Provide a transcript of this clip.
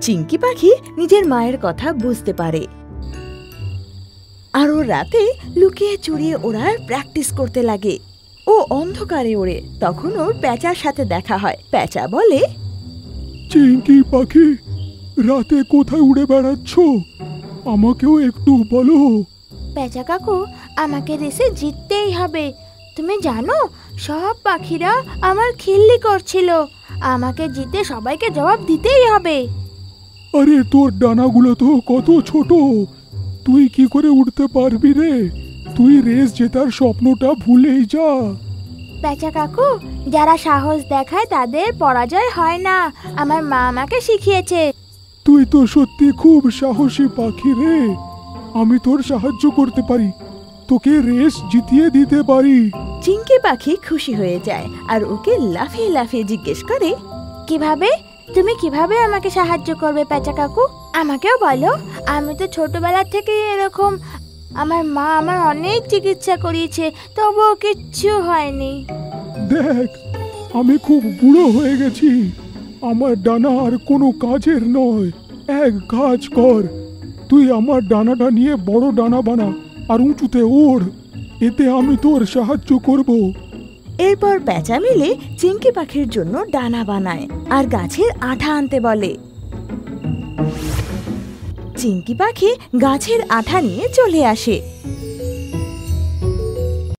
চিংকি পাখি নিজের মায়ের কথা বুঝতে পারে আর ও রাতে লুকিয়ে চুরিয়ে ওড়ার প্র্যাকটিস করতে লাগে। ও অন্ধকারে ওড়ে। তখন ওর প্যাঁচার সাথে দেখা হয়। প্যাঁচা বলে, চিংকি পাখি, রাতে কোথায় উড়ে বেড়াচ্ছ? আমাকেও একটু বলো। প্যাঁচা কাকু, আমাকে রেসে জিততেই হবে। তুমি জানো, সব পাখিরা আমার খিল্লি করছিল। আমাকে জিতে সবাইকে জবাব দিতেই হবে। আরে তোর ডানাগুলো তো কত ছোট, তুই কি করে উঠতে পারবি রে? তুই রেস জেতার স্বপ্নটা ভুলেই যা। প্যাঁচা কাকু, যারা সাহস দেখায় তাদের পরাজয় হয় না। আমার মা আমাকে শিখিয়েছে। তুই তো সত্যি খুব সাহসী পাখি রে। আমি তোর সাহায্য করতে পারি, তোকে রেস জিতিয়ে দিতে পারি। চিংকি পাখি খুশি হয়ে যায় আর ওকে লাফিয়ে লাফিয়ে জিজ্ঞেস করে, কিভাবে? তুমি কিভাবে আমাকে সাহায্য করবে প্যাঁচা কাকু? আমাকেও বলো। আমি তো ছোটবেলা থেকেই এরকম। আমার মা আমার অনেক চিকিৎসা করিয়েছে, তবুও কিচ্ছু হয়নি। দেখ, আমি খুব বুড়ো হয়ে গেছি। আমার ডানা আর কোনো কাজের নয়। এক কাজ কর, তুই আমার ডানাটা নিয়ে বড় ডানা বানা আর উঁচুতে ওড়। এতে আমি তোর সাহায্য করব। এরপর প্যাঁচা মিলে চিংকি পাখির জন্য ডানা বানায় আর গাছের আঠা আনতে বলে। চিংকি পাখি গাছের আঠা নিয়ে চলে আসে।